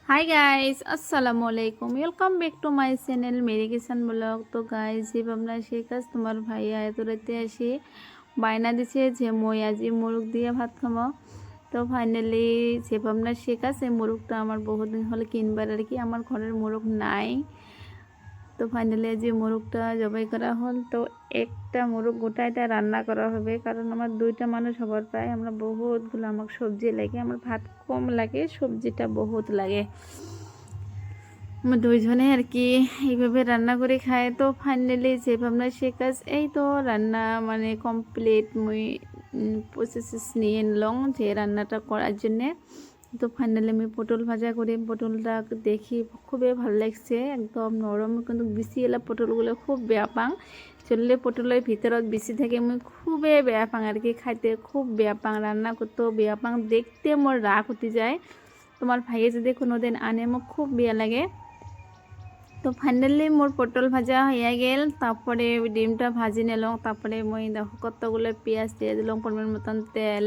हाय guys अस्सलामु आलैकुम welcome back to my channel मेरी किसान ब्लॉग। तो गाइस जे भावना से काज तुम्हार भाइया एत राते आसि बायना दिছে যে মই আজি মুরগ দিয়ে ভাত খাবো। তো ফাইনালি যে ভাবনা সে কাজ এই মুরগটা আমার বহুদিন হলে কিনবার আর কি আমার ঘরের মুরগ নাই। তো ফাইনালি आज মুরগটা জবাই করা হল। তো একটা মুরগ গোটাটা রান্না করা হবে কারণ আমার দুইটা মানুষ হবার প্রায় আমরা বহুতগুলো আমার সবজি লাগে আমার ভাত কম লাগে সবজিটা বহুত লাগে আমরা দুইজনে আর কি এইভাবে রান্না করে খাই। তো ফাইনালি যে ভাবনা সে কাজ এই তো রান্না মানে কমপ্লিট মুই প্রসেস নিয়ে নিলাম যে রান্নাটা করার জন্যে। তো ফাইনালি আমি পটল ভাজা করি পটলটা দেখি খুবই ভালো লাগছে একদম নরম কিন্তু বেশি এলা পটলগুলো খুব বেয়া পাং চললে পটলের ভিতরত বেশি থাকে মুই খুবই বেয়া পাং আর কি খাইতে খুব বেয়া পাং রান্না করতেও বেয়া পাং দেখতে মোর রাগ উঠি যায়। তোমার ভাইয়ে যদি কোনোদিন আনে মোক খুব বেয়া লাগে। তো ফাইনালি মোর পটল ভাজা হয়ে গেল তারপরে ডিমটা ভাজি নিলাম তারপরে মই দেখো কতগুলো পেঁয়াজ দিয়ে দিলাম পরিমাণ মতন তেল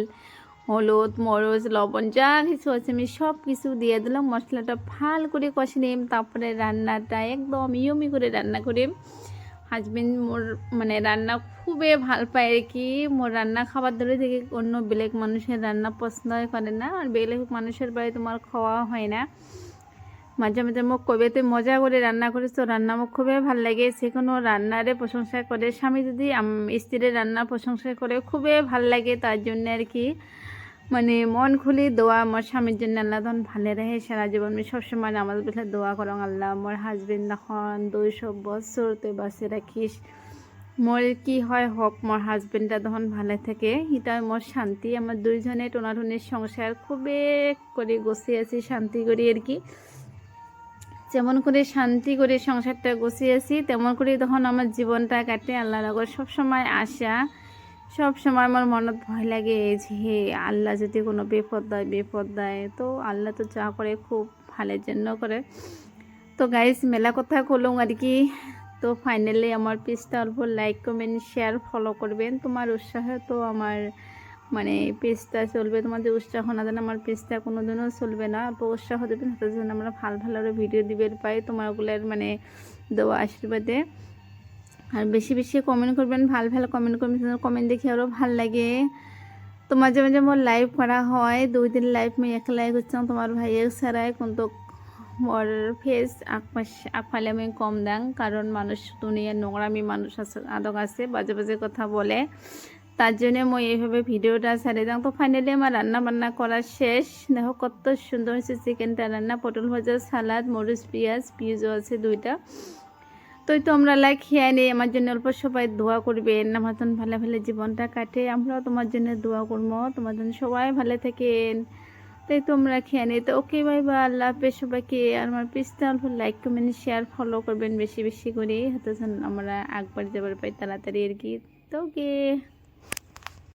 হলুদ মরিচ লবণ যা কিছু আছে আমি সব কিছু দিয়ে দিলাম মশলাটা ভাল করে কষে নিম তারপরে রান্নাটা একদম ইয়মি করে রান্না করি। হাজবেন্ড মোর মানে রান্না খুবই ভাল পায় আর কি মোর রান্না খাবার ধরে থেকে অন্য বেলেগ মানুষের রান্না পছন্দ করে না আর বেলেগ মানুষের বাড়ি তোমার খাওয়া হয় না। মাঝে মাঝে মোক কবে তুই মজা করে রান্না করিস তো রান্না মোক খুবই ভাল লাগে সে কোনো রান্নারে প্রশংসা করে স্বামী যদি স্ত্রীর রান্না প্রশংসা করে খুবই ভাল লাগে তার জন্য আর কি মানে মন খুলি দোয়া আমার স্বামীর জন্য আল্লাহ তখন ভালো রাখে সারা জীবন আমি সবসময় আমাদের পিছনে দোয়া করো আল্লাহ মোর হাজবেন্ড এখন 200 বছর তুই বাঁচিয়ে রাখিস মোর কি হয় হোক মোর হাজবেন্ডটা তখন ভালো থাকে এটা মোর শান্তি আমার দুইজনে টোনাটুনির সংসার খুবই করে গুছিয়ে আছি শান্তি করি আর কি যেমন করে শান্তি করে সংসারটা গুছিয়েছি তেমন করে তখন আমার জীবনটা কাটে আল্লাহর আগর সবসময় আশা সব সময় আমার মনত ভয় লাগে যে আল্লাহ যদি কোনো বিপদ দেয় তো আল্লাহ তো যা করে খুব ভালোর জন্য করে। তো গাইস মেলা কথা কলুম আর কি। তো ফাইনালি আমার পেজটা অল্প লাইক কমেন্ট শেয়ার ফলো করবেন তোমার উৎসাহে তো আমার মানে পেজটা চলবে তোমাদের উৎসাহ না দেন আমার পেজটা কোনোদিনও চলবে না অল্প উৎসাহ দেবেন তাদের জন্য আমরা ভালো ভালো ভিডিও দিবেন পাই তোমারগুলোর মানে দেওয়া আশীর্বাদে আর বেশি বেশি কমেন্ট করবেন ভালো ভালো কমেন্ট করবেন কমেন্ট দেখে আরও ভাল লাগে। তো মাঝে মাঝে মোর লাইভ করা হয় 2 দিন লাইভ মুই একলাই করছিলাম তোমার ভাইয়ের ছাড়াই কিন্তু মোর ফেস আকফালে আমি কম দাং কারণ মানুষ দুনিয়ার নোংরামি মানুষ আছে আদক আছে বাজে বাজে কথা বলে তার জন্য মই এইভাবে ভিডিওটা ছাড়ে দাম। তো ফাইনালি আমার রান্না বান্না করা শেষ দেখো কত সুন্দর হয়েছে চিকেনটা রান্না পটল ভাজা সালাদ মরিচ পেঁয়াজও আছে 2টা। তো তোমরা লাইক খেয়ে নেই আমার জন্য অল্প সবাই দোয়া করবেন আমার জন্য ভালো ভালো জীবনটা কাটে আমরাও তোমার জন্য দোয়া করবো তোমার জন্য সবাই ভালো থাকেন। তাই তোমরা খেয়ে নেই তো ওকে বাই বাই আল্লাহ হাফেজ সবাইকে আর আমার পেজটা অল্প লাইক কমেন্ট শেয়ার ফলো করবেন বেশি বেশি করে হাতে আমরা আগবার যাবার পাই তাড়াতাড়ি আর কি। তো ওকে।